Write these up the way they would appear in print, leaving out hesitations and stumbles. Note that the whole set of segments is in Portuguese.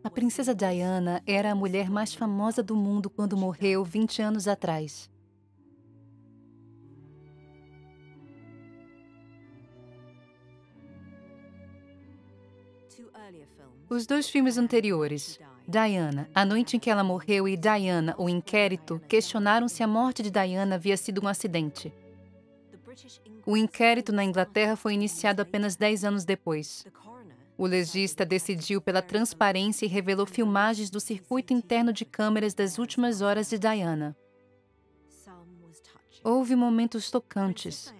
A princesa Diana era a mulher mais famosa do mundo quando morreu 20 anos atrás. Os dois filmes anteriores, Diana, a noite em que ela morreu, e Diana, o inquérito, questionaram se a morte de Diana havia sido um acidente. O inquérito na Inglaterra foi iniciado apenas 10 anos depois. O legista decidiu pela transparência e revelou filmagens do circuito interno de câmeras das últimas horas de Diana. Houve momentos tocantes.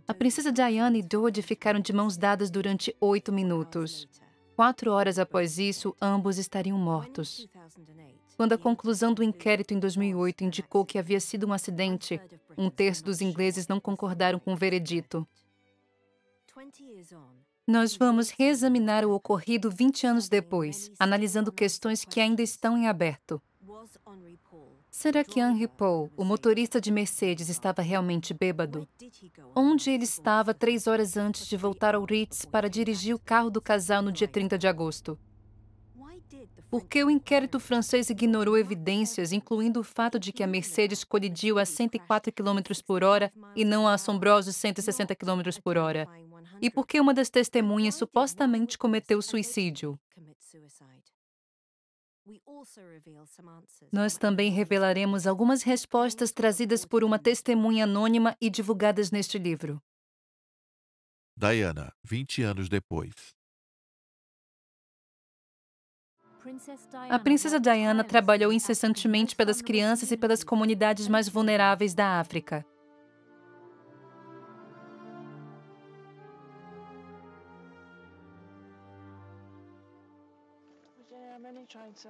A princesa Diana e Dodi ficaram de mãos dadas durante 8 minutos. 4 horas após isso, ambos estariam mortos. Quando a conclusão do inquérito em 2008 indicou que havia sido um acidente, 1/3 dos ingleses não concordaram com o veredito. Nós vamos reexaminar o ocorrido 20 anos depois, analisando questões que ainda estão em aberto. Será que Henry Paul, o motorista de Mercedes, estava realmente bêbado? Onde ele estava 3 horas antes de voltar ao Ritz para dirigir o carro do casal no dia 30 de agosto? Por que o inquérito francês ignorou evidências, incluindo o fato de que a Mercedes colidiu a 104 km por hora e não a assombrosos 160 km por hora? E por que uma das testemunhas supostamente cometeu suicídio? Nós também revelaremos algumas respostas trazidas por uma testemunha anônima e divulgadas neste livro. Diana, 20 anos depois. A princesa Diana trabalhou incessantemente pelas crianças e pelas comunidades mais vulneráveis da África.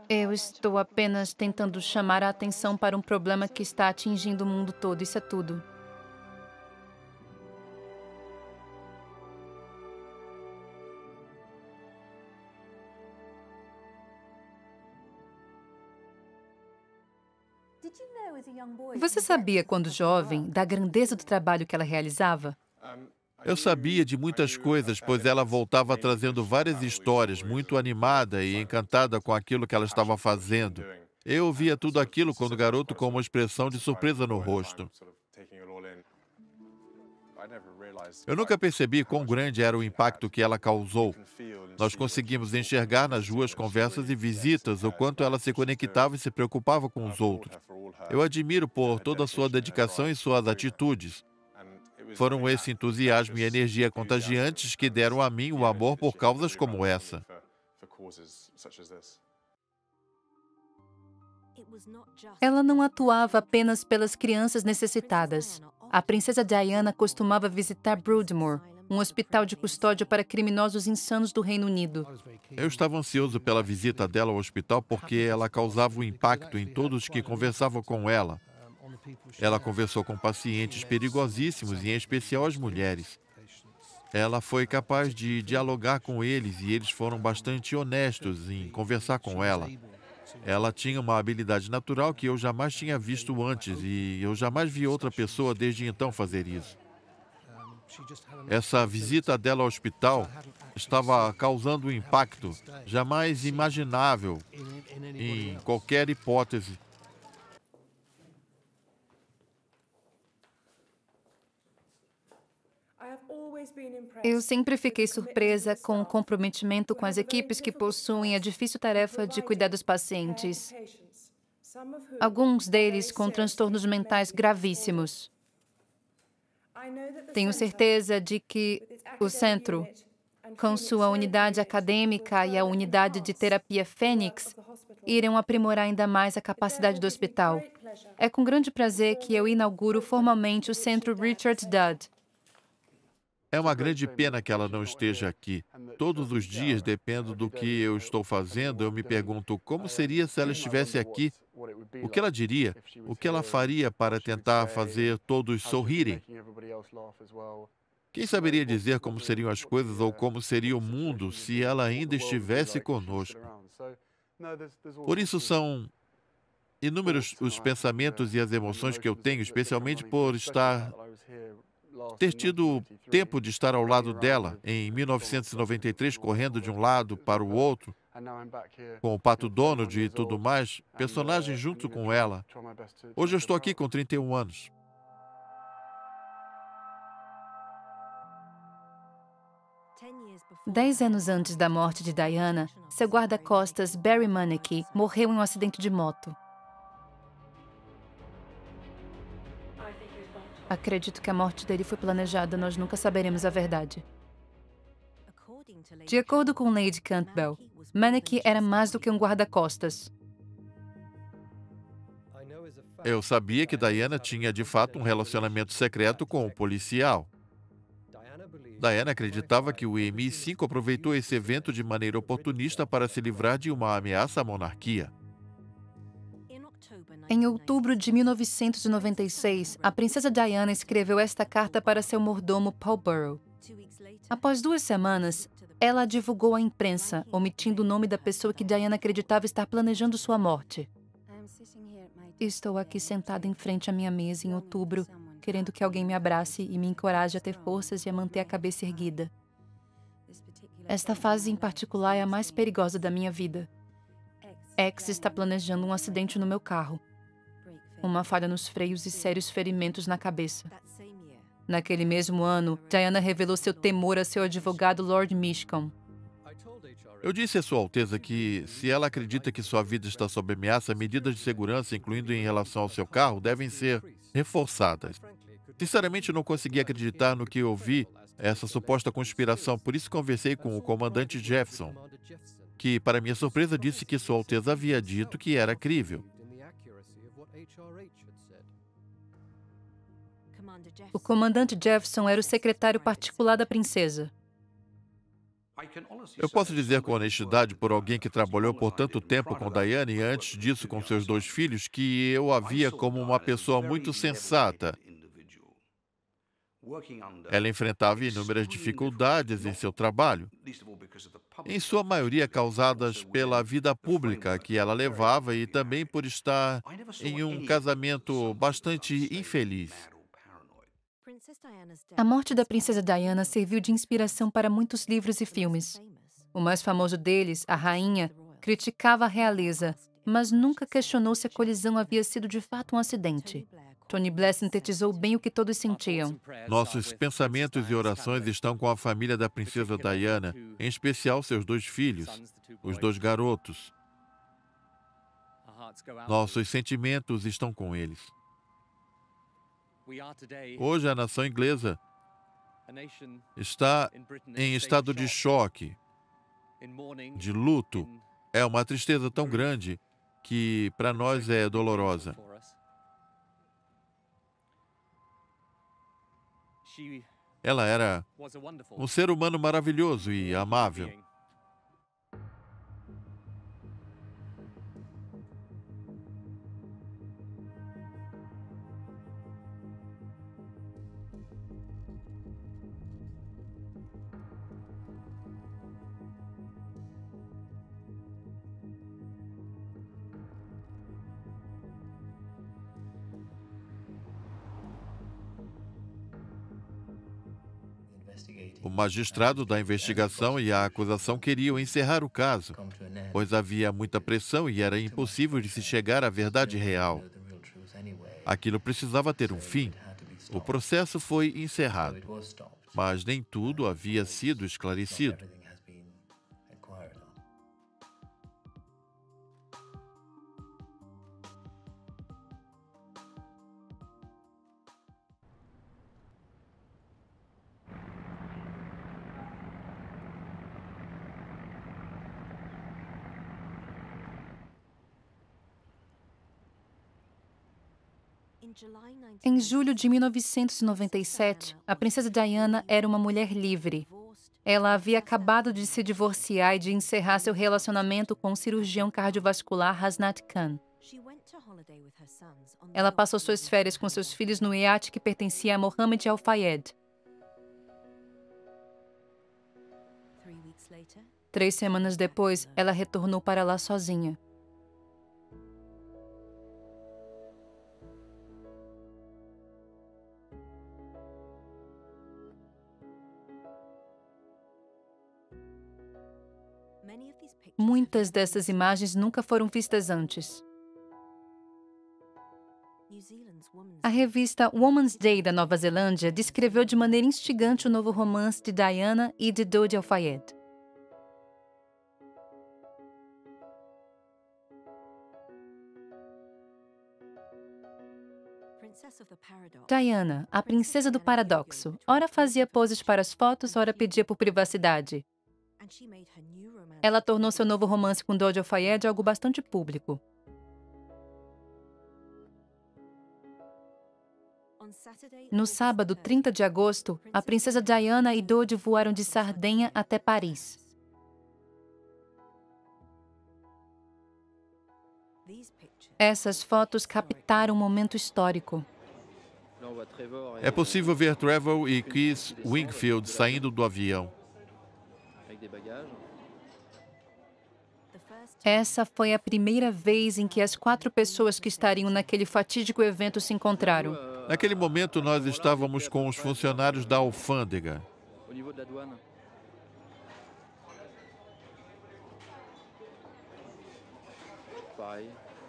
Eu estou apenas tentando chamar a atenção para um problema que está atingindo o mundo todo. Isso é tudo. Você sabia, quando jovem, da grandeza do trabalho que ela realizava? Eu sabia de muitas coisas, pois ela voltava trazendo várias histórias, muito animada e encantada com aquilo que ela estava fazendo. Eu via tudo aquilo quando garoto com uma expressão de surpresa no rosto. Eu nunca percebi quão grande era o impacto que ela causou. Nós conseguimos enxergar nas ruas, conversas e visitas o quanto ela se conectava e se preocupava com os outros. Eu admiro por toda a sua dedicação e suas atitudes. Foram esse entusiasmo e energia contagiantes que deram a mim o amor por causas como essa. Ela não atuava apenas pelas crianças necessitadas. A princesa Diana costumava visitar Broadmoor, um hospital de custódia para criminosos insanos do Reino Unido. Eu estava ansioso pela visita dela ao hospital porque ela causava um impacto em todos que conversavam com ela. Ela conversou com pacientes perigosíssimos e, em especial, as mulheres. Ela foi capaz de dialogar com eles e eles foram bastante honestos em conversar com ela. Ela tinha uma habilidade natural que eu jamais tinha visto antes e eu jamais vi outra pessoa desde então fazer isso. Essa visita dela ao hospital estava causando um impacto jamais imaginável em qualquer hipótese. Eu sempre fiquei surpresa com o comprometimento com as equipes que possuem a difícil tarefa de cuidar dos pacientes, alguns deles com transtornos mentais gravíssimos. Tenho certeza de que o centro, com sua unidade acadêmica e a unidade de terapia Fênix, irão aprimorar ainda mais a capacidade do hospital. É com grande prazer que eu inauguro formalmente o Centro Richard Dudd. É uma grande pena que ela não esteja aqui. Todos os dias, dependendo do que eu estou fazendo, eu me pergunto como seria se ela estivesse aqui, o que ela diria, o que ela faria para tentar fazer todos sorrirem. Quem saberia dizer como seriam as coisas ou como seria o mundo se ela ainda estivesse conosco? Por isso são inúmeros os pensamentos e as emoções que eu tenho, especialmente por ter tido tempo de estar ao lado dela em 1993, correndo de um lado para o outro, com o Pato Donald e tudo mais, personagem junto com ela. Hoje eu estou aqui com 31 anos. Dez anos antes da morte de Diana, seu guarda-costas Barry Maneki morreu em um acidente de moto. Acredito que a morte dele foi planejada, nós nunca saberemos a verdade. De acordo com Lady Campbell, Maneki era mais do que um guarda-costas. Eu sabia que Diana tinha de fato um relacionamento secreto com o policial. Diana acreditava que o MI5 aproveitou esse evento de maneira oportunista para se livrar de uma ameaça à monarquia. Em outubro de 1996, a princesa Diana escreveu esta carta para seu mordomo Paul Burrow. Após 2 semanas, ela a divulgou à imprensa, omitindo o nome da pessoa que Diana acreditava estar planejando sua morte. Estou aqui sentada em frente à minha mesa em outubro, querendo que alguém me abrace e me encoraje a ter forças e a manter a cabeça erguida. Esta fase em particular é a mais perigosa da minha vida. X está planejando um acidente no meu carro. Uma falha nos freios e sérios ferimentos na cabeça. Naquele mesmo ano, Diana revelou seu temor a seu advogado Lord Mishcombe. Eu disse a Sua Alteza que, se ela acredita que sua vida está sob ameaça, medidas de segurança, incluindo em relação ao seu carro, devem ser reforçadas. Sinceramente, não consegui acreditar no que ouvi, essa suposta conspiração, por isso conversei com o comandante Jefferson, que, para minha surpresa, disse que Sua Alteza havia dito que era crível. O comandante Jefferson era o secretário particular da princesa. Eu posso dizer com honestidade, por alguém que trabalhou por tanto tempo com Diana e antes disso com seus 2 filhos, que eu a via como uma pessoa muito sensata. Ela enfrentava inúmeras dificuldades em seu trabalho, em sua maioria causadas pela vida pública que ela levava e também por estar em um casamento bastante infeliz. A morte da princesa Diana serviu de inspiração para muitos livros e filmes. O mais famoso deles, A Rainha, criticava a realeza, mas nunca questionou se a colisão havia sido de fato um acidente. Tony Blair sintetizou bem o que todos sentiam. Nossos pensamentos e orações estão com a família da princesa Diana, em especial seus 2 filhos, os 2 garotos. Nossos sentimentos estão com eles. Hoje, a nação inglesa está em estado de choque, de luto. É uma tristeza tão grande que, para nós, é dolorosa. Ela era um ser humano maravilhoso e amável. O magistrado da investigação e a acusação queriam encerrar o caso, pois havia muita pressão e era impossível de se chegar à verdade real. Aquilo precisava ter um fim. O processo foi encerrado, mas nem tudo havia sido esclarecido. Em julho de 1997, a princesa Diana era uma mulher livre. Ela havia acabado de se divorciar e de encerrar seu relacionamento com o cirurgião cardiovascular Hasnat Khan. Ela passou suas férias com seus filhos no iate que pertencia a Mohammed Al Fayed. 3 semanas depois, ela retornou para lá sozinha. Muitas dessas imagens nunca foram vistas antes. A revista Woman's Day da Nova Zelândia descreveu de maneira instigante o novo romance de Diana e de Dodi Al-Fayed. Diana, a princesa do paradoxo, ora fazia poses para as fotos, ora pedia por privacidade. Ela tornou seu novo romance com Dodi Al-Fayed algo bastante público. No sábado, 30 de agosto, a princesa Diana e Dodi voaram de Sardenha até Paris. Essas fotos captaram um momento histórico. É possível ver Trevor e Chris Wingfield saindo do avião. Essa foi a primeira vez em que as 4 pessoas que estariam naquele fatídico evento se encontraram. Naquele momento, nós estávamos com os funcionários da alfândega.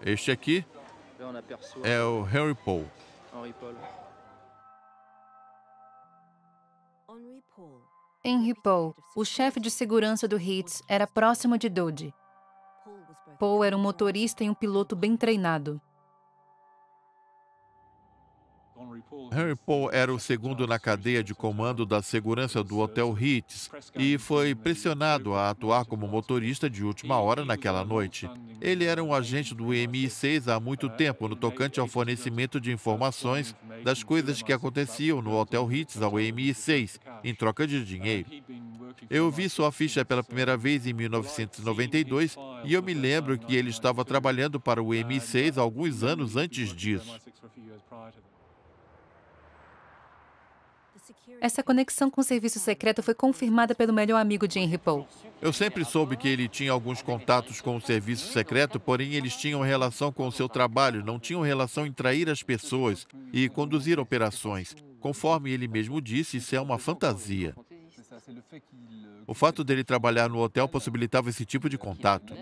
Este aqui é o Henry Paul. Henry Paul, o chefe de segurança do Hits, era próximo de Dodi. Paul era um motorista e um piloto bem treinado. Henry Paul era o segundo na cadeia de comando da segurança do Hotel Ritz e foi pressionado a atuar como motorista de última hora naquela noite. Ele era um agente do MI6 há muito tempo no tocante ao fornecimento de informações das coisas que aconteciam no Hotel Ritz ao MI6, em troca de dinheiro. Eu vi sua ficha pela primeira vez em 1992 e eu me lembro que ele estava trabalhando para o MI6 alguns anos antes disso. Essa conexão com o serviço secreto foi confirmada pelo melhor amigo de Henry Paul. Eu sempre soube que ele tinha alguns contatos com o serviço secreto, porém eles tinham relação com o seu trabalho, não tinham relação em trair as pessoas e conduzir operações. Conforme ele mesmo disse, isso é uma fantasia. O fato dele trabalhar no hotel possibilitava esse tipo de contato.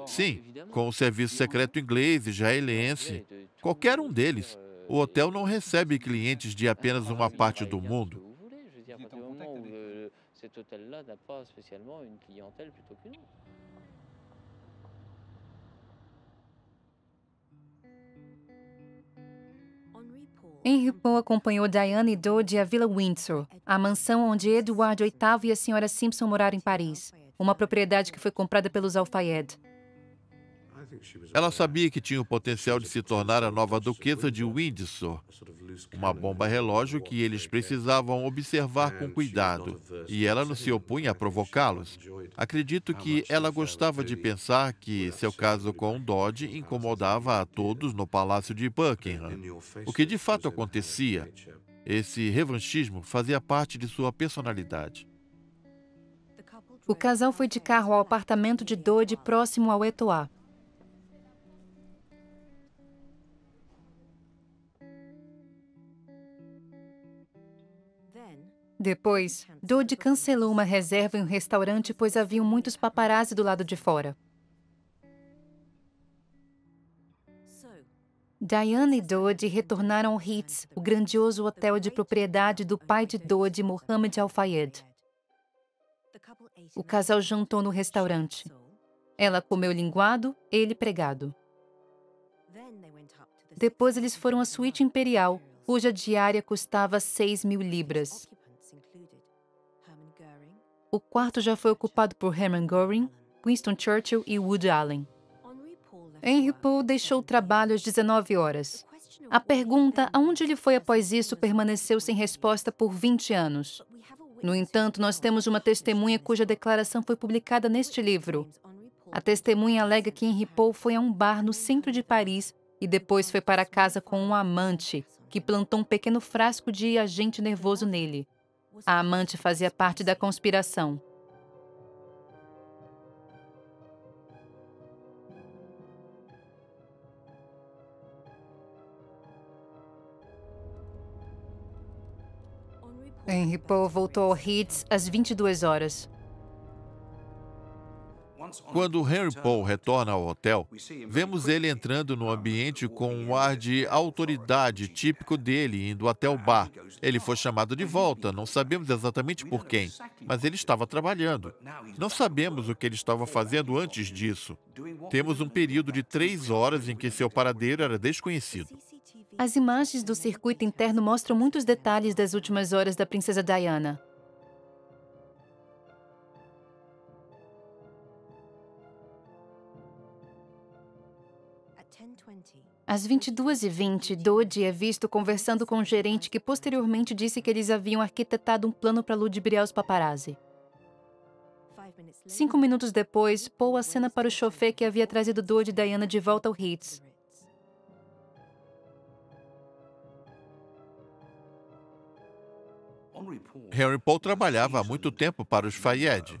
Sim, com o serviço secreto inglês, israelense, qualquer um deles. O hotel não recebe clientes de apenas uma parte do mundo. Henry Paul acompanhou Diana e Dodi à Vila Windsor, a mansão onde Edward VIII e a Sra. Simpson moraram em Paris, uma propriedade que foi comprada pelos Al-Fayed. Ela sabia que tinha o potencial de se tornar a nova duquesa de Windsor, uma bomba relógio que eles precisavam observar com cuidado, e ela não se opunha a provocá-los. Acredito que ela gostava de pensar que seu caso com Dodi incomodava a todos no Palácio de Buckingham, o que de fato acontecia. Esse revanchismo fazia parte de sua personalidade. O casal foi de carro ao apartamento de Dodi próximo ao Etoile. Depois, Dodi cancelou uma reserva em um restaurante pois haviam muitos paparazzi do lado de fora. Diana e Dodi retornaram ao Ritz, o grandioso hotel de propriedade do pai de Dodi, Mohammed Al-Fayed. O casal jantou no restaurante. Ela comeu linguado, ele pregado. Depois eles foram à suíte imperial, cuja diária custava 6.000 libras. O quarto já foi ocupado por Hermann Göring, Winston Churchill e Woody Allen. Henry Paul deixou o trabalho às 19 horas. A pergunta aonde ele foi após isso permaneceu sem resposta por 20 anos. No entanto, nós temos uma testemunha cuja declaração foi publicada neste livro. A testemunha alega que Henry Paul foi a um bar no centro de Paris e depois foi para casa com um amante, que plantou um pequeno frasco de agente nervoso nele. A amante fazia parte da conspiração. Henry Paul voltou ao Ritz às 22 horas. Quando Henry Paul retorna ao hotel, vemos ele entrando no ambiente com um ar de autoridade típico dele, indo até o bar. Ele foi chamado de volta, não sabemos exatamente por quem, mas ele estava trabalhando. Não sabemos o que ele estava fazendo antes disso. Temos um período de 3 horas em que seu paradeiro era desconhecido. As imagens do circuito interno mostram muitos detalhes das últimas horas da princesa Diana. Às 22h20, Dodie é visto conversando com um gerente que posteriormente disse que eles haviam arquitetado um plano para ludibriar os paparazzi. 5 minutos depois, Paul acena para o chofer que havia trazido Dodie e Diana de volta ao Ritz. Henry Paul trabalhava há muito tempo para os Fayed.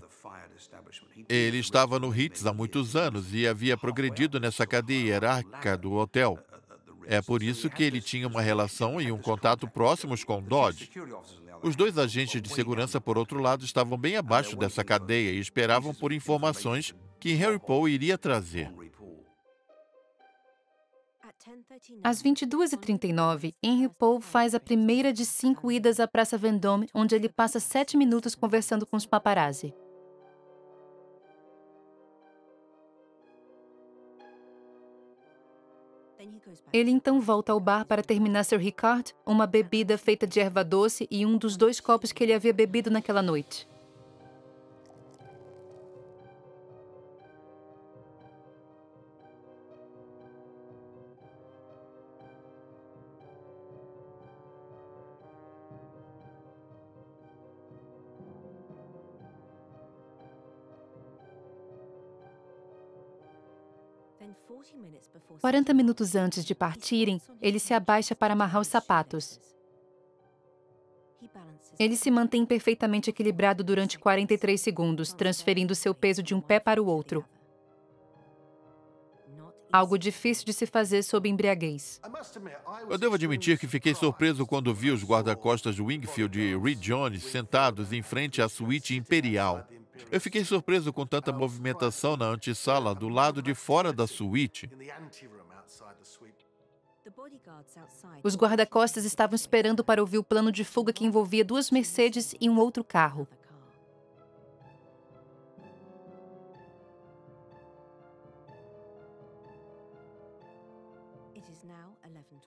Ele estava no Ritz há muitos anos e havia progredido nessa cadeia hierárquica do hotel. É por isso que ele tinha uma relação e um contato próximos com Dodge. Os 2 agentes de segurança, por outro lado, estavam bem abaixo dessa cadeia e esperavam por informações que Henry Paul iria trazer. Às 22h39, Henry Paul faz a primeira de 5 idas à Praça Vendôme, onde ele passa 7 minutos conversando com os paparazzi. Ele então volta ao bar para terminar seu Ricard, uma bebida feita de erva doce e um dos 2 copos que ele havia bebido naquela noite. Quarenta 40 minutos antes de partirem, ele se abaixa para amarrar os sapatos. Ele se mantém perfeitamente equilibrado durante 43 segundos, transferindo seu peso de um pé para o outro. Algo difícil de se fazer sob embriaguez. Eu devo admitir que fiquei surpreso quando vi os guarda-costas Wingfield e Reed Jones sentados em frente à suíte imperial. Eu fiquei surpreso com tanta movimentação na antessala do lado de fora da suíte. Os guarda-costas estavam esperando para ouvir o plano de fuga que envolvia 2 Mercedes e um outro carro.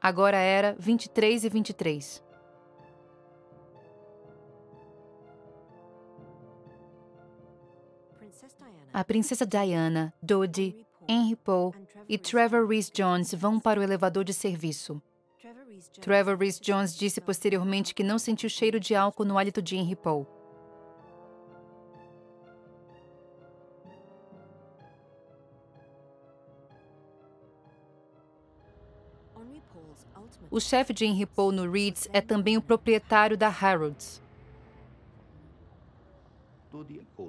Agora era 23h23. A princesa Diana, Dodie, Henry Paul e Trevor Rhys-Jones vão para o elevador de serviço. Trevor Rhys-Jones disse posteriormente que não sentiu cheiro de álcool no hálito de Henry Paul. O chefe de Henry Paul no Ritz é também o proprietário da Harrods.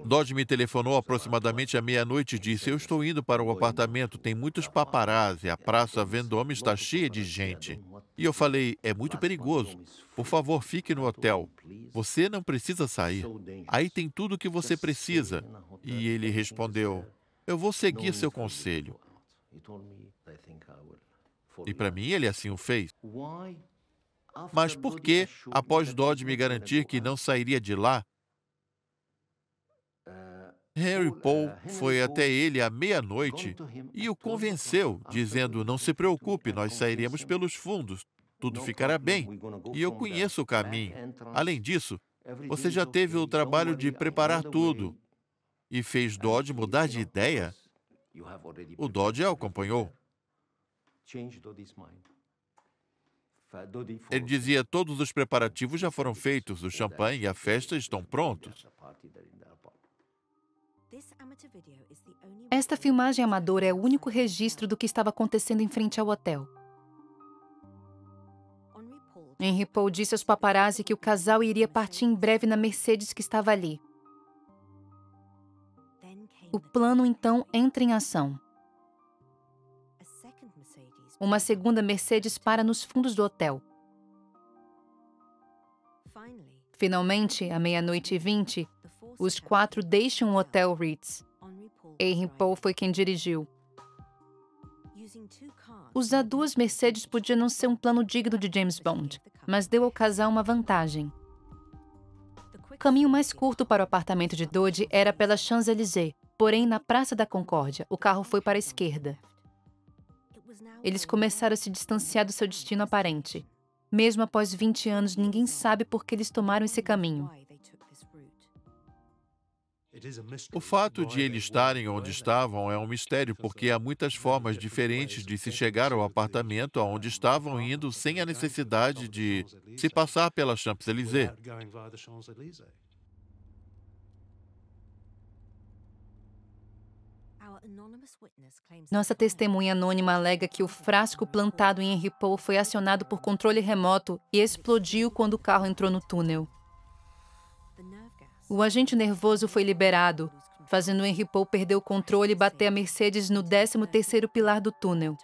Dodge me telefonou aproximadamente à meia-noite e disse: "Eu estou indo para o apartamento, tem muitos paparazzi, a Praça Vendôme está cheia de gente." E eu falei: "É muito perigoso. Por favor, fique no hotel. Você não precisa sair. Aí tem tudo o que você precisa." E ele respondeu: "Eu vou seguir seu conselho." E para mim, ele assim o fez. Mas por que, após Dodge me garantir que não sairia de lá, Henry Paul foi até ele à meia-noite e o convenceu, dizendo: "Não se preocupe, nós sairemos pelos fundos. Tudo ficará bem. E eu conheço o caminho. Além disso, você já teve o trabalho de preparar tudo." E fez Dodge mudar de ideia. O Dodge o acompanhou. Ele dizia: "Todos os preparativos já foram feitos, o champanhe e a festa estão prontos." Esta filmagem amadora é o único registro do que estava acontecendo em frente ao hotel. Henry Paul disse aos paparazzi que o casal iria partir em breve na Mercedes que estava ali. O plano então entra em ação. Uma segunda Mercedes para nos fundos do hotel. Finalmente, à 00:20, os 4 deixam o Hotel Ritz. Henry Paul foi quem dirigiu. Usar 2 Mercedes podia não ser um plano digno de James Bond, mas deu ao casal uma vantagem. O caminho mais curto para o apartamento de Dodge era pela Champs-Élysées, porém, na Praça da Concórdia, o carro foi para a esquerda. Eles começaram a se distanciar do seu destino aparente. Mesmo após 20 anos, ninguém sabe por que eles tomaram esse caminho. O fato de eles estarem onde estavam é um mistério, porque há muitas formas diferentes de se chegar ao apartamento aonde estavam indo sem a necessidade de se passar pela Champs-Élysées. Nossa testemunha anônima alega que o frasco plantado em Henry Paul foi acionado por controle remoto e explodiu quando o carro entrou no túnel. O agente nervoso foi liberado, fazendo Henry Paul perder o controle e bater a Mercedes no 13º pilar do túnel.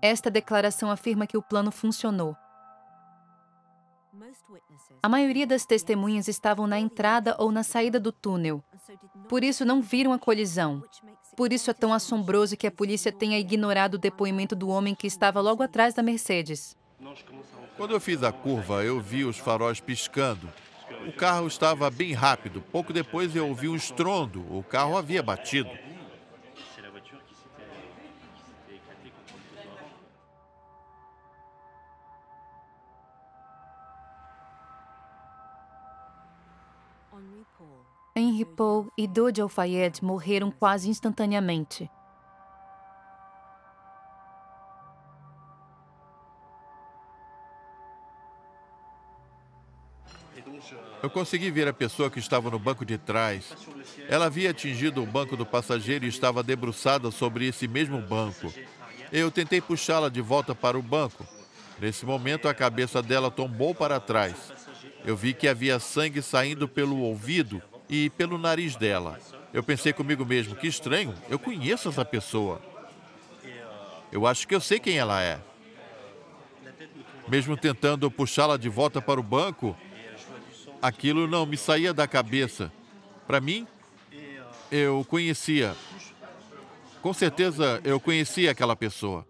Esta declaração afirma que o plano funcionou. A maioria das testemunhas estavam na entrada ou na saída do túnel. Por isso, não viram a colisão. Por isso é tão assombroso que a polícia tenha ignorado o depoimento do homem que estava logo atrás da Mercedes. Quando eu fiz a curva, eu vi os faróis piscando. O carro estava bem rápido. Pouco depois eu ouvi um estrondo. O carro havia batido. Henry Paul e Dodge Al-Fayed morreram quase instantaneamente. Eu consegui ver a pessoa que estava no banco de trás. Ela havia atingido o banco do passageiro e estava debruçada sobre esse mesmo banco. Eu tentei puxá-la de volta para o banco. Nesse momento, a cabeça dela tombou para trás. Eu vi que havia sangue saindo pelo ouvido e pelo nariz dela. Eu pensei comigo mesmo, que estranho, eu conheço essa pessoa. Eu acho que eu sei quem ela é. Mesmo tentando puxá-la de volta para o banco, aquilo não me saía da cabeça. Para mim, eu conhecia. Com certeza, eu conhecia aquela pessoa.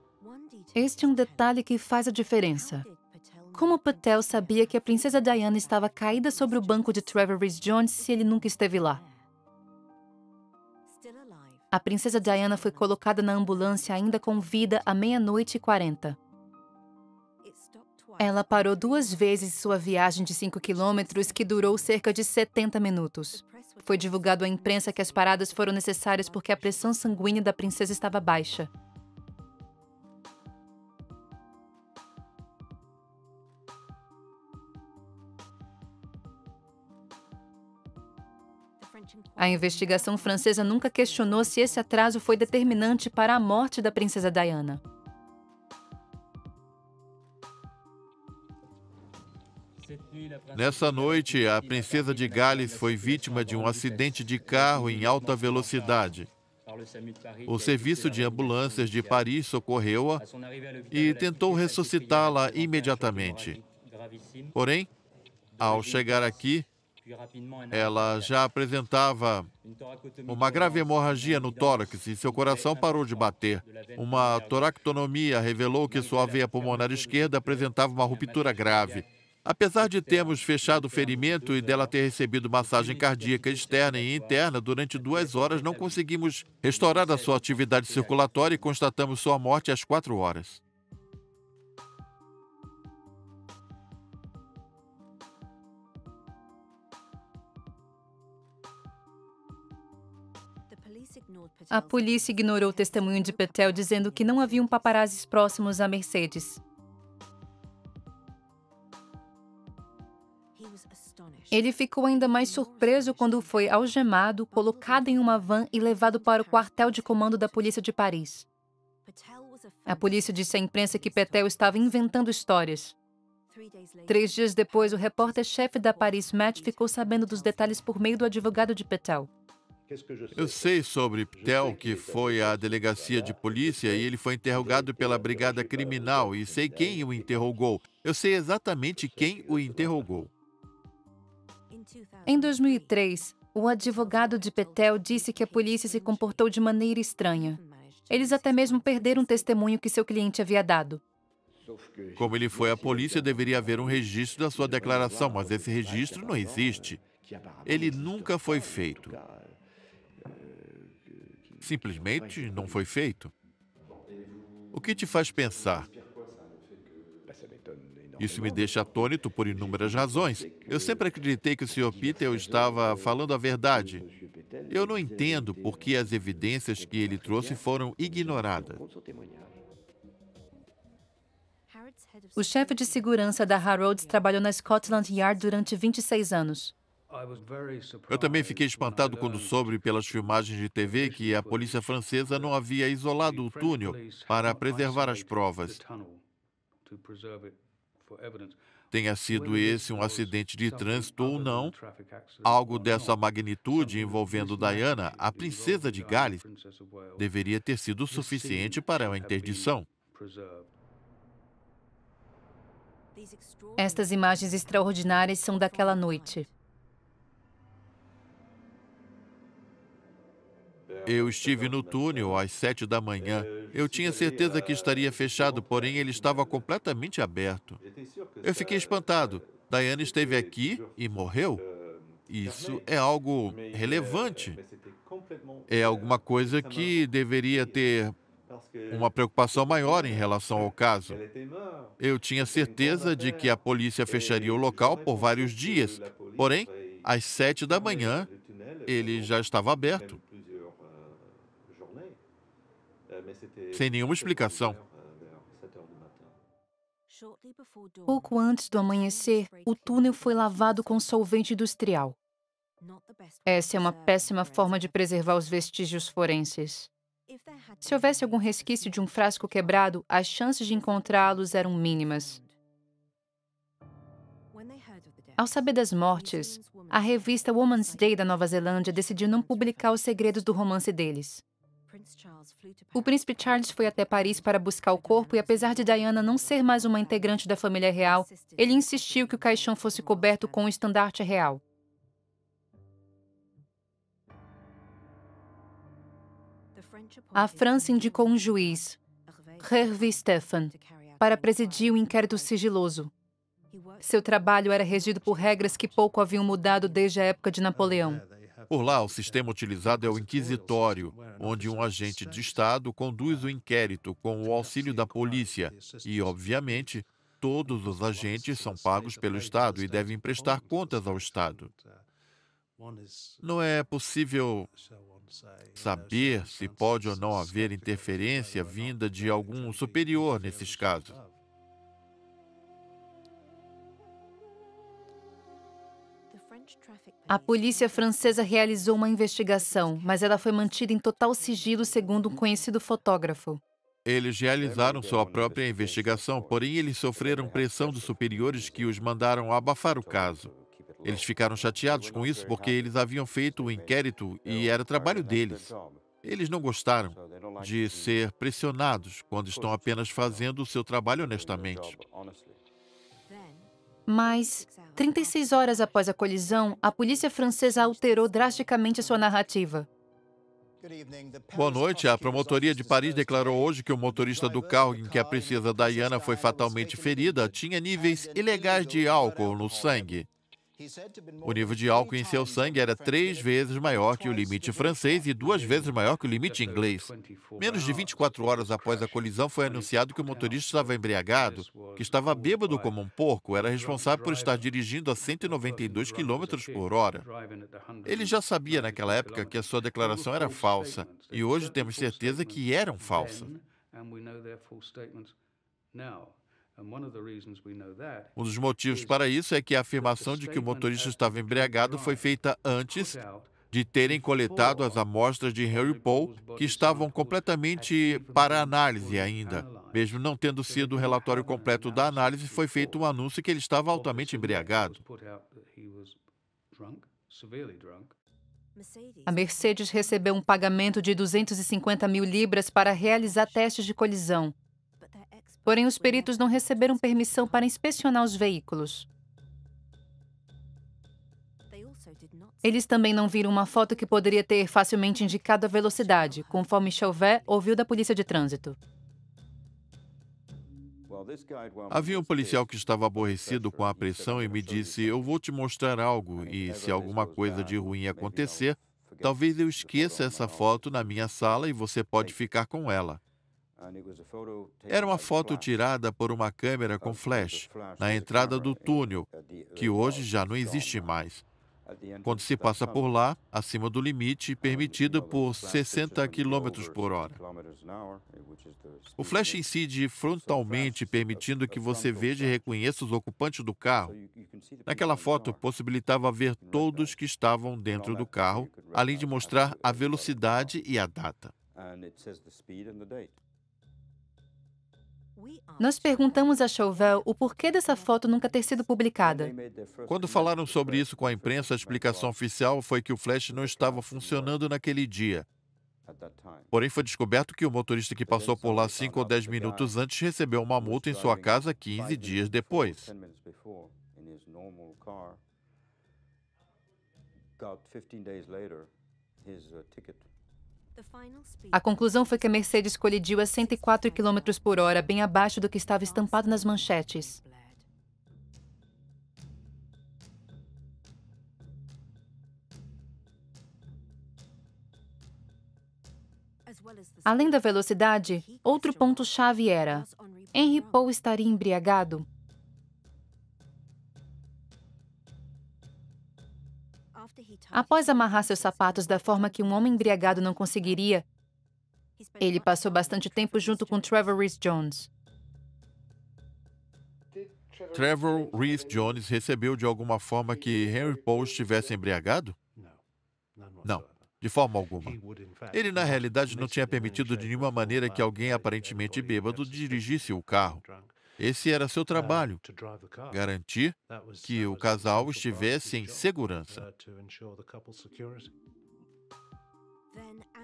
Este é um detalhe que faz a diferença. Como Patel sabia que a princesa Diana estava caída sobre o banco de Trevor Rhys-Jones se ele nunca esteve lá? A princesa Diana foi colocada na ambulância ainda com vida à 00:40. Ela parou 2 vezes sua viagem de 5 quilômetros, que durou cerca de 70 minutos. Foi divulgado à imprensa que as paradas foram necessárias porque a pressão sanguínea da princesa estava baixa. A investigação francesa nunca questionou se esse atraso foi determinante para a morte da princesa Diana. Nessa noite, a princesa de Gales foi vítima de um acidente de carro em alta velocidade. O serviço de ambulâncias de Paris socorreu-a e tentou ressuscitá-la imediatamente. Porém, ao chegar aqui, ela já apresentava uma grave hemorragia no tórax e seu coração parou de bater. Uma toractonomia revelou que sua veia pulmonar esquerda apresentava uma ruptura grave. Apesar de termos fechado o ferimento e dela ter recebido massagem cardíaca externa e interna, durante 2 horas não conseguimos restaurar a sua atividade circulatória e constatamos sua morte às 4 horas. A polícia ignorou o testemunho de Patel, dizendo que não haviam paparazzis próximos à Mercedes. Ele ficou ainda mais surpreso quando foi algemado, colocado em uma van e levado para o quartel de comando da polícia de Paris. A polícia disse à imprensa que Patel estava inventando histórias. 3 dias depois, o repórter-chefe da Paris Match ficou sabendo dos detalhes por meio do advogado de Patel. Eu sei sobre Patel, que foi à delegacia de polícia e ele foi interrogado pela brigada criminal e sei quem o interrogou. Eu sei exatamente quem o interrogou. Em 2003, o advogado de Patel disse que a polícia se comportou de maneira estranha. Eles até mesmo perderam um testemunho que seu cliente havia dado. Como ele foi à polícia, deveria haver um registro da sua declaração, mas esse registro não existe. Ele nunca foi feito. Simplesmente não foi feito. O que te faz pensar? Isso me deixa atônito por inúmeras razões. Eu sempre acreditei que o Sr. Patel estava falando a verdade. Eu não entendo por que as evidências que ele trouxe foram ignoradas. O chefe de segurança da Harrods trabalhou na Scotland Yard durante 26 anos. Eu também fiquei espantado quando soube pelas filmagens de TV que a polícia francesa não havia isolado o túnel para preservar as provas. Tenha sido esse um acidente de trânsito ou não, algo dessa magnitude envolvendo Diana, a princesa de Gales, deveria ter sido suficiente para a interdição. Estas imagens extraordinárias são daquela noite. Eu estive no túnel às 7 da manhã. Eu tinha certeza que estaria fechado, porém ele estava completamente aberto. Eu fiquei espantado. Diana esteve aqui e morreu? Isso é algo relevante. É alguma coisa que deveria ter uma preocupação maior em relação ao caso. Eu tinha certeza de que a polícia fecharia o local por vários dias. Porém, às 7 da manhã, ele já estava aberto. Sem nenhuma explicação. Pouco antes do amanhecer, o túnel foi lavado com solvente industrial. Essa é uma péssima forma de preservar os vestígios forenses. Se houvesse algum resquício de um frasco quebrado, as chances de encontrá-los eram mínimas. Ao saber das mortes, a revista Woman's Day da Nova Zelândia decidiu não publicar os segredos do romance deles. O príncipe Charles foi até Paris para buscar o corpo e, apesar de Diana não ser mais uma integrante da família real, ele insistiu que o caixão fosse coberto com o estandarte real. A França indicou um juiz, Hervé Stephan, para presidir o inquérito sigiloso. Seu trabalho era regido por regras que pouco haviam mudado desde a época de Napoleão. Por lá, o sistema utilizado é o inquisitório, onde um agente de Estado conduz o inquérito com o auxílio da polícia e, obviamente, todos os agentes são pagos pelo Estado e devem prestar contas ao Estado. Não é possível saber se pode ou não haver interferência vinda de algum superior nesses casos. A polícia francesa realizou uma investigação, mas ela foi mantida em total sigilo, segundo um conhecido fotógrafo. Eles realizaram sua própria investigação, porém eles sofreram pressão dos superiores que os mandaram abafar o caso. Eles ficaram chateados com isso porque eles haviam feito o inquérito e era trabalho deles. Eles não gostaram de ser pressionados quando estão apenas fazendo o seu trabalho honestamente. Mas, 36 horas após a colisão, a polícia francesa alterou drasticamente a sua narrativa. Boa noite. A promotoria de Paris declarou hoje que o motorista do carro em que a princesa Diana foi fatalmente ferida tinha níveis ilegais de álcool no sangue. O nível de álcool em seu sangue era 3 vezes maior que o limite francês e 2 vezes maior que o limite inglês. Menos de 24 horas após a colisão, foi anunciado que o motorista estava embriagado, que estava bêbado como um porco, era responsável por estar dirigindo a 192 km por hora. Ele já sabia naquela época que a sua declaração era falsa, e hoje temos certeza que eram falsas. Um dos motivos para isso é que a afirmação de que o motorista estava embriagado foi feita antes de terem coletado as amostras de Harry Paul, que estavam completamente para análise ainda. Mesmo não tendo sido o relatório completo da análise, foi feito um anúncio que ele estava altamente embriagado. A Mercedes recebeu um pagamento de 250 mil libras para realizar testes de colisão. Porém, os peritos não receberam permissão para inspecionar os veículos. Eles também não viram uma foto que poderia ter facilmente indicado a velocidade, conforme Chauvet ouviu da polícia de trânsito. Havia um policial que estava aborrecido com a pressão e me disse: "Eu vou te mostrar algo, e se alguma coisa de ruim acontecer, talvez eu esqueça essa foto na minha sala e você pode ficar com ela." Era uma foto tirada por uma câmera com flash, na entrada do túnel, que hoje já não existe mais. Quando se passa por lá, acima do limite permitido por 60 quilômetros por hora. O flash incide frontalmente, permitindo que você veja e reconheça os ocupantes do carro. Naquela foto, possibilitava ver todos que estavam dentro do carro, além de mostrar a velocidade e a data. Nós perguntamos a Chauvel o porquê dessa foto nunca ter sido publicada. Quando falaram sobre isso com a imprensa, a explicação oficial foi que o flash não estava funcionando naquele dia. Porém, foi descoberto que o motorista que passou por lá 5 ou 10 minutos antes recebeu uma multa em sua casa 15 dias depois. A conclusão foi que a Mercedes colidiu a 104 km por hora, bem abaixo do que estava estampado nas manchetes. Além da velocidade, outro ponto-chave era: Henry Paul estaria embriagado? Após amarrar seus sapatos da forma que um homem embriagado não conseguiria, ele passou bastante tempo junto com Trevor Rees-Jones. Trevor Rees-Jones recebeu de alguma forma que Henry Paul estivesse embriagado? Não, de forma alguma. Ele, na realidade, não tinha permitido de nenhuma maneira que alguém aparentemente bêbado dirigisse o carro. Esse era seu trabalho, garantir que o casal estivesse em segurança.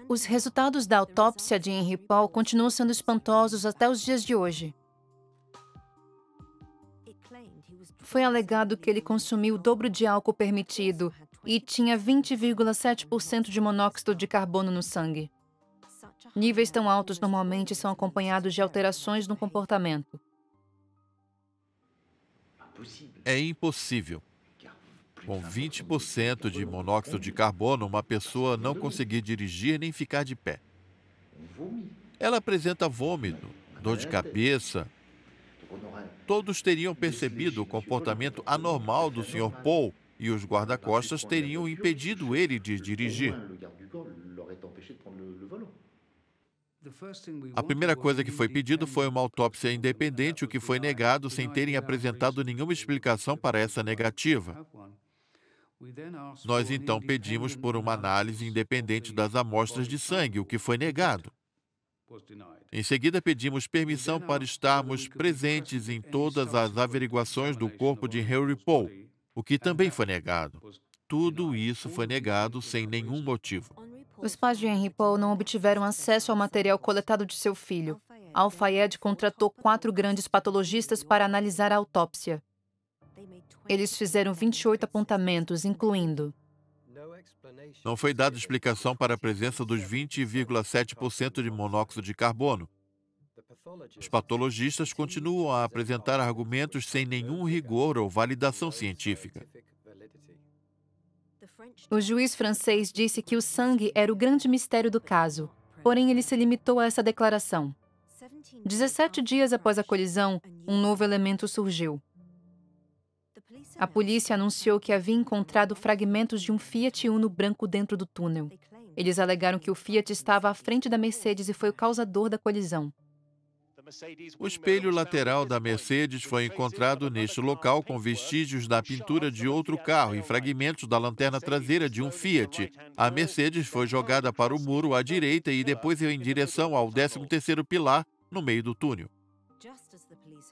Os resultados da autópsia de Henry Paul continuam sendo espantosos até os dias de hoje. Foi alegado que ele consumiu o dobro de álcool permitido e tinha 20,7% de monóxido de carbono no sangue. Níveis tão altos normalmente são acompanhados de alterações no comportamento. É impossível. Com 20% de monóxido de carbono, uma pessoa não conseguir dirigir nem ficar de pé. Ela apresenta vômito, dor de cabeça. Todos teriam percebido o comportamento anormal do Sr. Paul e os guarda-costas teriam impedido ele de dirigir. A primeira coisa que foi pedido foi uma autópsia independente, o que foi negado sem terem apresentado nenhuma explicação para essa negativa. Nós então pedimos por uma análise independente das amostras de sangue, o que foi negado. Em seguida, pedimos permissão para estarmos presentes em todas as averiguações do corpo de Henry Paul, o que também foi negado. Tudo isso foi negado sem nenhum motivo. Os pais de Henry Paul não obtiveram acesso ao material coletado de seu filho. Al-Fayed contratou 4 grandes patologistas para analisar a autópsia. Eles fizeram 28 apontamentos, incluindo: não foi dada explicação para a presença dos 20,7% de monóxido de carbono. Os patologistas continuam a apresentar argumentos sem nenhum rigor ou validação científica. O juiz francês disse que o sangue era o grande mistério do caso, porém ele se limitou a essa declaração. 17 dias após a colisão, um novo elemento surgiu. A polícia anunciou que havia encontrado fragmentos de um Fiat Uno branco dentro do túnel. Eles alegaram que o Fiat estava à frente da Mercedes e foi o causador da colisão. O espelho lateral da Mercedes foi encontrado neste local com vestígios da pintura de outro carro e fragmentos da lanterna traseira de um Fiat. A Mercedes foi jogada para o muro à direita e depois em direção ao 13º pilar, no meio do túnel.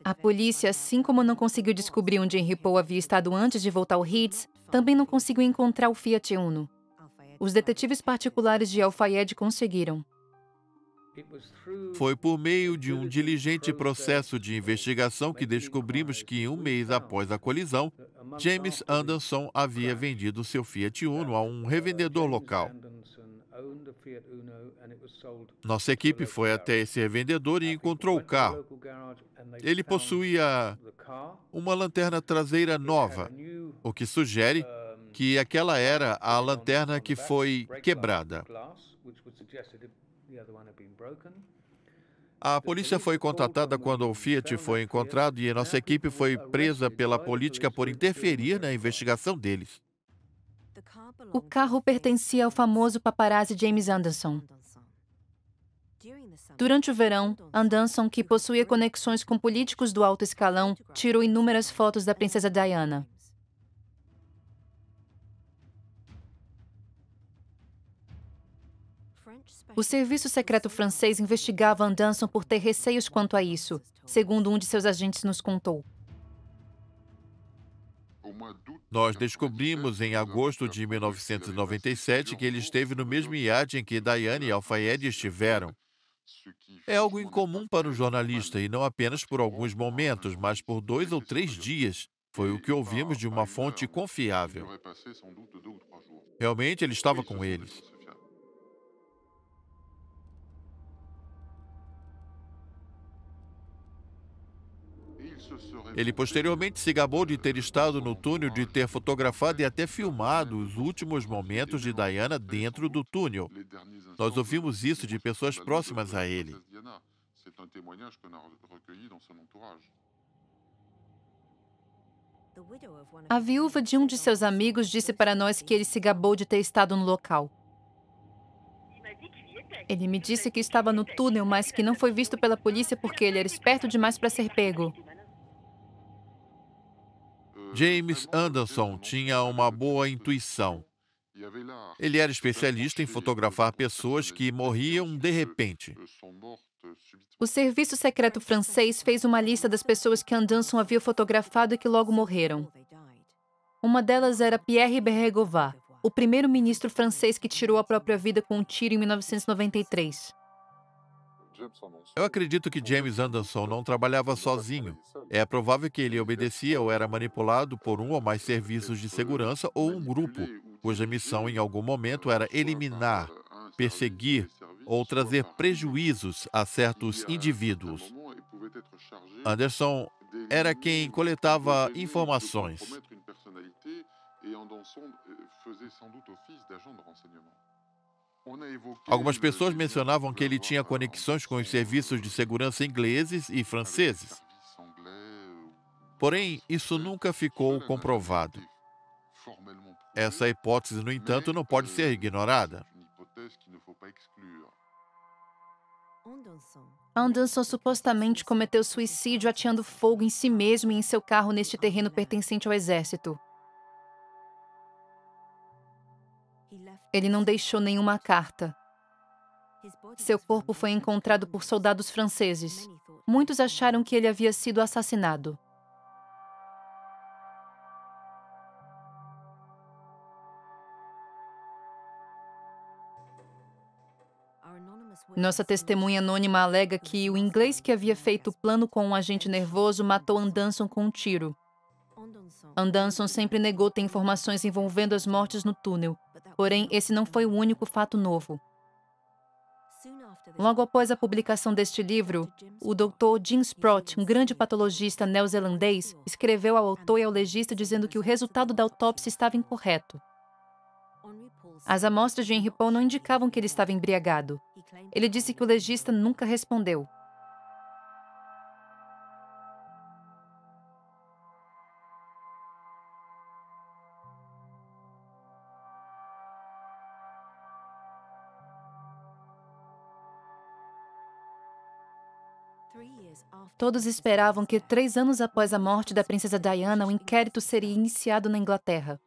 A polícia, assim como não conseguiu descobrir onde Henry Paul havia estado antes de voltar ao Ritz, também não conseguiu encontrar o Fiat Uno. Os detetives particulares de Al-Fayed conseguiram. Foi por meio de um diligente processo de investigação que descobrimos que, um mês após a colisão, James Anderson havia vendido seu Fiat Uno a um revendedor local. Nossa equipe foi até esse revendedor e encontrou o carro. Ele possuía uma lanterna traseira nova, o que sugere que aquela era a lanterna que foi quebrada. A polícia foi contatada quando o Fiat foi encontrado e a nossa equipe foi presa pela polícia por interferir na investigação deles. O carro pertencia ao famoso paparazzi James Anderson. Durante o verão, Anderson, que possuía conexões com políticos do alto escalão, tirou inúmeras fotos da princesa Diana. O serviço secreto francês investigava Anderson por ter receios quanto a isso, segundo um de seus agentes nos contou. Nós descobrimos em agosto de 1997 que ele esteve no mesmo iate em que Diana e Al-Fayed estiveram. É algo incomum para um jornalista, e não apenas por alguns momentos, mas por 2 ou 3 dias. Foi o que ouvimos de uma fonte confiável. Realmente ele estava com eles. Ele posteriormente se gabou de ter estado no túnel, de ter fotografado e até filmado os últimos momentos de Diana dentro do túnel. Nós ouvimos isso de pessoas próximas a ele. A viúva de um de seus amigos disse para nós que ele se gabou de ter estado no local. Ele me disse que estava no túnel, mas que não foi visto pela polícia porque ele era esperto demais para ser pego. James Anderson tinha uma boa intuição. Ele era especialista em fotografar pessoas que morriam de repente. O serviço secreto francês fez uma lista das pessoas que Anderson havia fotografado e que logo morreram. Uma delas era Pierre Bérégovoy, o primeiro-ministro francês que tirou a própria vida com um tiro em 1993. Eu acredito que James Anderson não trabalhava sozinho. É provável que ele obedecia ou era manipulado por um ou mais serviços de segurança ou um grupo, cuja missão em algum momento era eliminar, perseguir ou trazer prejuízos a certos indivíduos. Anderson era quem coletava informações. Algumas pessoas mencionavam que ele tinha conexões com os serviços de segurança ingleses e franceses. Porém, isso nunca ficou comprovado. Essa hipótese, no entanto, não pode ser ignorada. Anderson supostamente cometeu suicídio ateando fogo em si mesmo e em seu carro neste terreno pertencente ao exército. Ele não deixou nenhuma carta. Seu corpo foi encontrado por soldados franceses. Muitos acharam que ele havia sido assassinado. Nossa testemunha anônima alega que o inglês que havia feito o plano com um agente nervoso matou Anderson com um tiro. Anderson sempre negou ter informações envolvendo as mortes no túnel, porém esse não foi o único fato novo. Logo após a publicação deste livro, o Dr. Jim Sprott, um grande patologista neozelandês, escreveu ao autor e ao legista dizendo que o resultado da autópsia estava incorreto. As amostras de Henry Paul não indicavam que ele estava embriagado. Ele disse que o legista nunca respondeu. Todos esperavam que 3 anos após a morte da princesa Diana, um inquérito seria iniciado na Inglaterra.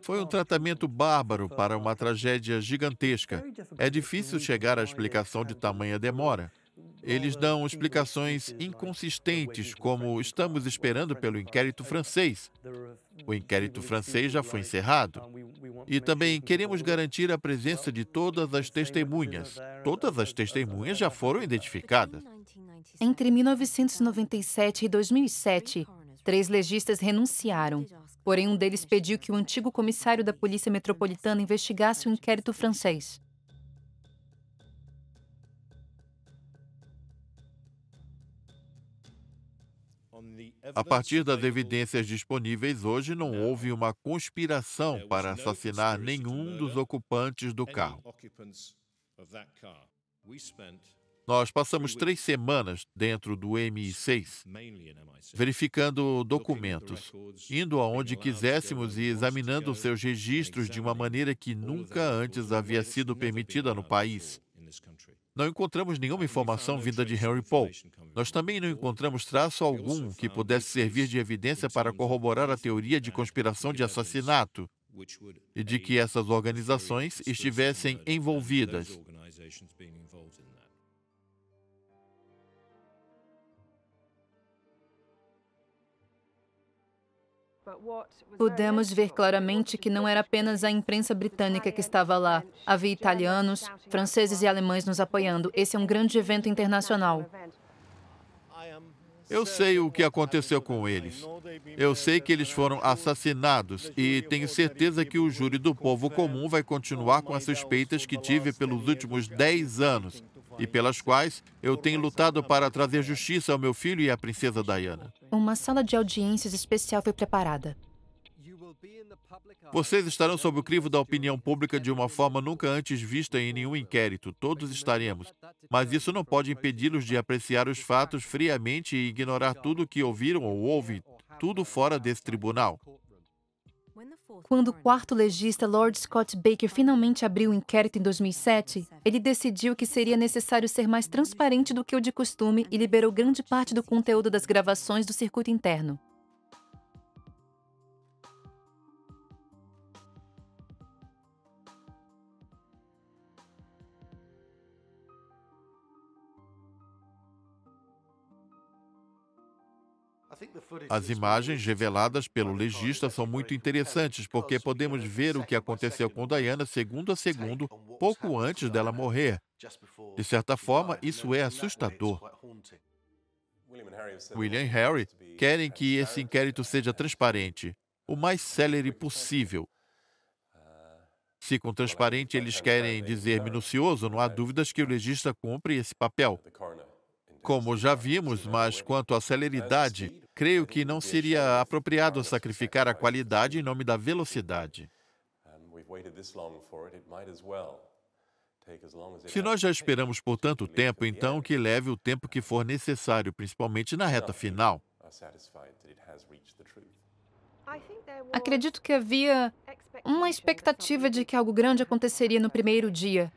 Foi um tratamento bárbaro para uma tragédia gigantesca. É difícil chegar à explicação de tamanha demora. Eles dão explicações inconsistentes, como estamos esperando pelo inquérito francês. O inquérito francês já foi encerrado. E também queremos garantir a presença de todas as testemunhas. Todas as testemunhas já foram identificadas. Entre 1997 e 2007, 3 legistas renunciaram. Porém, um deles pediu que o antigo comissário da Polícia Metropolitana investigasse o inquérito francês. A partir das evidências disponíveis hoje, não houve uma conspiração para assassinar nenhum dos ocupantes do carro. Nós passamos 3 semanas dentro do MI6, verificando documentos, indo aonde quiséssemos e examinando seus registros de uma maneira que nunca antes havia sido permitida no país. Não encontramos nenhuma informação vinda de Henry Paul. Nós também não encontramos traço algum que pudesse servir de evidência para corroborar a teoria de conspiração de assassinato e de que essas organizações estivessem envolvidas. Pudemos ver claramente que não era apenas a imprensa britânica que estava lá. Havia italianos, franceses e alemães nos apoiando. Esse é um grande evento internacional. Eu sei o que aconteceu com eles. Eu sei que eles foram assassinados e tenho certeza que o júri do povo comum vai continuar com as suspeitas que tive pelos últimos 10 anos e pelas quais eu tenho lutado para trazer justiça ao meu filho e à princesa Diana. Uma sala de audiências especial foi preparada. Vocês estarão sob o crivo da opinião pública de uma forma nunca antes vista em nenhum inquérito. Todos estaremos. Mas isso não pode impedi-los de apreciar os fatos friamente e ignorar tudo o que ouviram ou ouvem, tudo fora desse tribunal. Quando o quarto legista, Lord Scott Baker, finalmente abriu o inquérito em 2007, ele decidiu que seria necessário ser mais transparente do que o de costume e liberou grande parte do conteúdo das gravações do circuito interno. As imagens reveladas pelo legista são muito interessantes porque podemos ver o que aconteceu com Diana segundo a segundo, pouco antes dela morrer. De certa forma, isso é assustador. William e Harry querem que esse inquérito seja transparente, o mais célere possível. Se com transparente eles querem dizer minucioso, não há dúvidas que o legista cumpre esse papel. Como já vimos, mas quanto à celeridade, creio que não seria apropriado sacrificar a qualidade em nome da velocidade. Se nós já esperamos por tanto tempo, então que leve o tempo que for necessário, principalmente na reta final. Acredito que havia uma expectativa de que algo grande aconteceria no primeiro dia.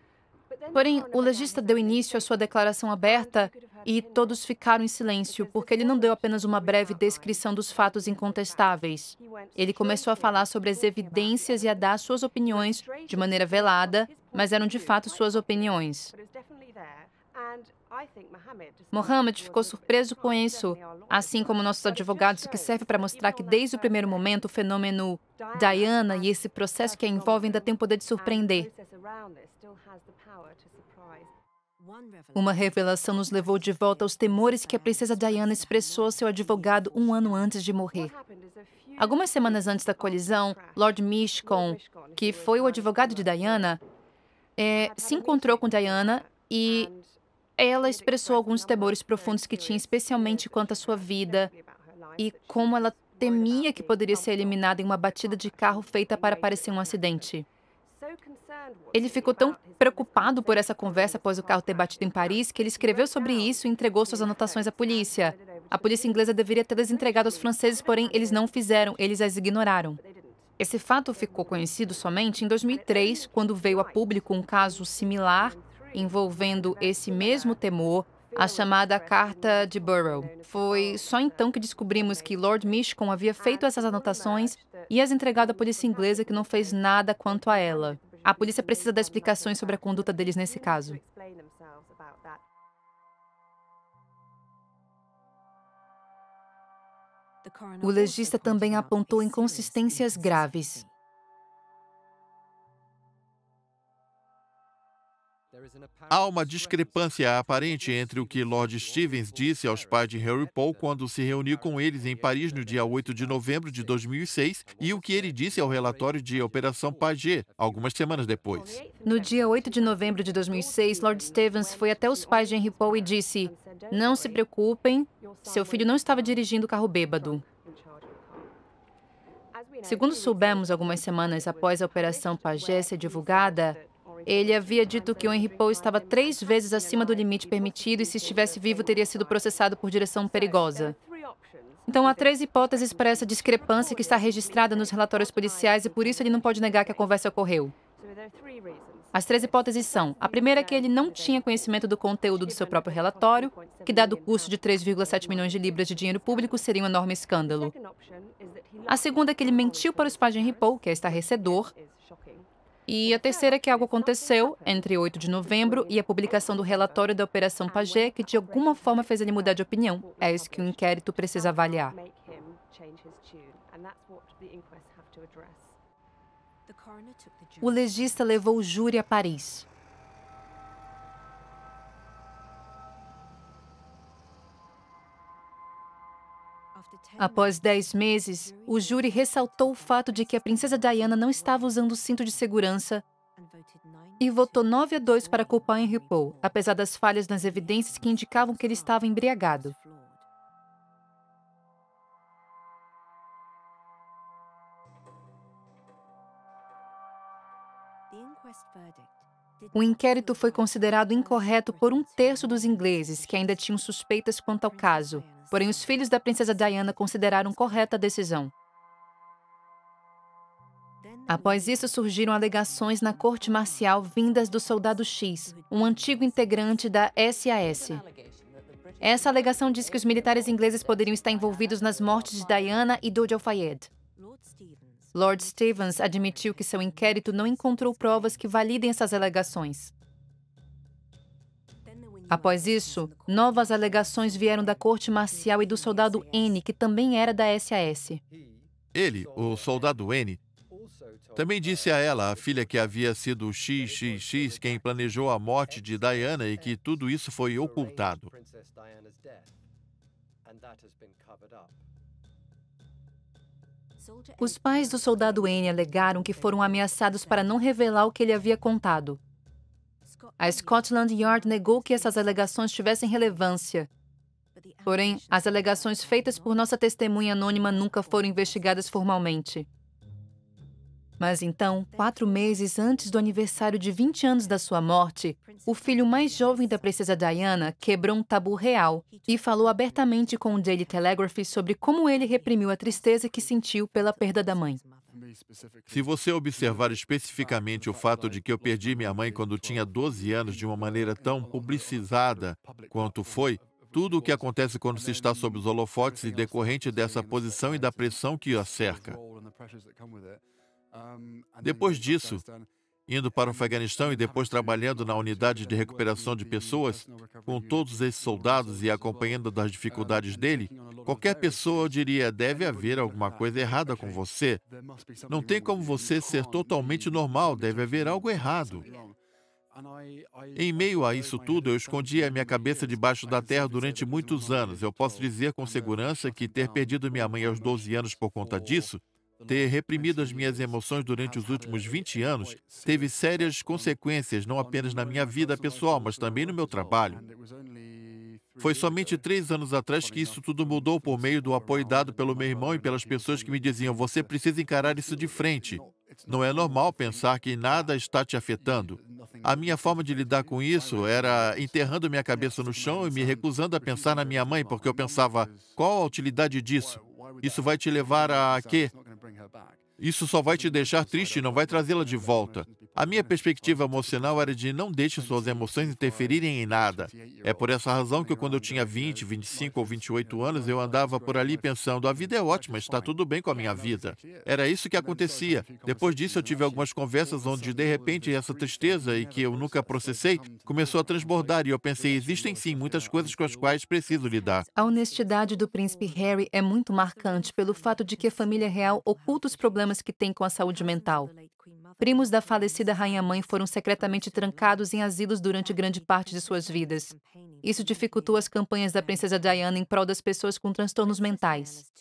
Porém, o legista deu início à sua declaração aberta e todos ficaram em silêncio, porque ele não deu apenas uma breve descrição dos fatos incontestáveis. Ele começou a falar sobre as evidências e a dar suas opiniões de maneira velada, mas eram de fato suas opiniões. Mohammed ficou surpreso com isso, assim como nossos advogados, o que serve para mostrar que desde o primeiro momento o fenômeno Diana e esse processo que a envolve ainda tem o poder de surpreender. Uma revelação nos levou de volta aos temores que a princesa Diana expressou ao seu advogado um ano antes de morrer. Algumas semanas antes da colisão, Lord Mishcon, que foi o advogado de Diana, se encontrou com Diana e ela expressou alguns temores profundos que tinha, especialmente quanto à sua vida e como ela temia que poderia ser eliminada em uma batida de carro feita para parecer um acidente. Ele ficou tão preocupado por essa conversa após o carro ter batido em Paris que ele escreveu sobre isso e entregou suas anotações à polícia. A polícia inglesa deveria tê-las entregado aos franceses, porém eles não o fizeram, eles as ignoraram. Esse fato ficou conhecido somente em 2003, quando veio a público um caso similar envolvendo esse mesmo temor, a chamada Carta de Burrow. Foi só então que descobrimos que Lord Mishcon havia feito essas anotações e as entregado à polícia inglesa, que não fez nada quanto a ela. A polícia precisa dar explicações sobre a conduta deles nesse caso. O legista também apontou inconsistências graves. Há uma discrepância aparente entre o que Lord Stevens disse aos pais de Harry Poe quando se reuniu com eles em Paris no dia 8 de novembro de 2006 e o que ele disse ao relatório de Operação Paget, algumas semanas depois. No dia 8 de novembro de 2006, Lord Stevens foi até os pais de Henry Poe e disse: "Não se preocupem, seu filho não estava dirigindo o carro bêbado." Segundo soubemos algumas semanas após a Operação Paget ser divulgada, ele havia dito que o Henry Poe estava 3 vezes acima do limite permitido e, se estivesse vivo, teria sido processado por direção perigosa. Então, há 3 hipóteses para essa discrepância que está registrada nos relatórios policiais e, por isso, ele não pode negar que a conversa ocorreu. As 3 hipóteses são: a primeira é que ele não tinha conhecimento do conteúdo do seu próprio relatório, que, dado o custo de 3,7 milhões de libras de dinheiro público, seria um enorme escândalo. A segunda é que ele mentiu para os pais de Henry Poe, que é estarrecedor. E a terceira é que algo aconteceu entre 8 de novembro e a publicação do relatório da Operação Paget, que de alguma forma fez ele mudar de opinião. É isso que o inquérito precisa avaliar. O legista levou o júri a Paris. Após 10 meses, o júri ressaltou o fato de que a princesa Diana não estava usando o cinto de segurança e votou 9-2 para culpar Henry Poe, apesar das falhas nas evidências que indicavam que ele estava embriagado. O inquérito foi considerado incorreto por 1/3 dos ingleses, que ainda tinham suspeitas quanto ao caso. Porém, os filhos da princesa Diana consideraram correta a decisão. Após isso, surgiram alegações na corte marcial vindas do soldado X, um antigo integrante da SAS. Essa alegação diz que os militares ingleses poderiam estar envolvidos nas mortes de Diana e Dodi Al-Fayed. Lord Stevens admitiu que seu inquérito não encontrou provas que validem essas alegações. Após isso, novas alegações vieram da corte marcial e do soldado N, que também era da SAS. Ele, o soldado N, também disse a ela, a filha, que havia sido o XXX quem planejou a morte de Diana e que tudo isso foi ocultado. Os pais do soldado N alegaram que foram ameaçados para não revelar o que ele havia contado. A Scotland Yard negou que essas alegações tivessem relevância. Porém, as alegações feitas por nossa testemunha anônima nunca foram investigadas formalmente. Mas então, 4 meses antes do aniversário de 20 anos da sua morte, o filho mais jovem da princesa Diana quebrou um tabu real e falou abertamente com o Daily Telegraph sobre como ele reprimiu a tristeza que sentiu pela perda da mãe. Se você observar especificamente o fato de que eu perdi minha mãe quando tinha 12 anos de uma maneira tão publicizada quanto foi, tudo o que acontece quando se está sob os holofotes e decorrente dessa posição e da pressão que a cerca. Depois disso, indo para o Afeganistão e depois trabalhando na unidade de recuperação de pessoas, com todos esses soldados e acompanhando das dificuldades dele, qualquer pessoa diria: deve haver alguma coisa errada com você. Não tem como você ser totalmente normal, deve haver algo errado. Em meio a isso tudo, eu escondi a minha cabeça debaixo da terra durante muitos anos. Eu posso dizer com segurança que ter perdido minha mãe aos 12 anos por conta disso, ter reprimido as minhas emoções durante os últimos 20 anos, teve sérias consequências, não apenas na minha vida pessoal, mas também no meu trabalho. Foi somente 3 anos atrás que isso tudo mudou por meio do apoio dado pelo meu irmão e pelas pessoas que me diziam: você precisa encarar isso de frente. Não é normal pensar que nada está te afetando. A minha forma de lidar com isso era enterrando minha cabeça no chão e me recusando a pensar na minha mãe, porque eu pensava: qual a utilidade disso? Isso vai te levar a quê? Isso só vai te deixar triste e não vai trazê-la de volta. A minha perspectiva emocional era de não deixe suas emoções interferirem em nada. É por essa razão que quando eu tinha 20, 25 ou 28 anos, eu andava por ali pensando: a vida é ótima, está tudo bem com a minha vida. Era isso que acontecia. Depois disso, eu tive algumas conversas onde, de repente, essa tristeza, e que eu nunca processei, começou a transbordar e eu pensei: existem sim muitas coisas com as quais preciso lidar. A honestidade do príncipe Harry é muito marcante pelo fato de que a família real oculta os problemas que tem com a saúde mental. Primos da falecida rainha-mãe foram secretamente trancados em asilos durante grande parte de suas vidas. Isso dificultou as campanhas da princesa Diana em prol das pessoas com transtornos mentais.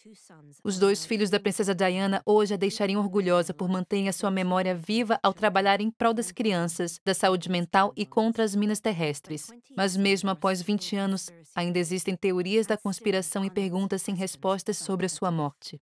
Os 2 filhos da princesa Diana hoje a deixariam orgulhosa por manterem a sua memória viva ao trabalhar em prol das crianças, da saúde mental e contra as minas terrestres. Mas mesmo após 20 anos, ainda existem teorias da conspiração e perguntas sem respostas sobre a sua morte.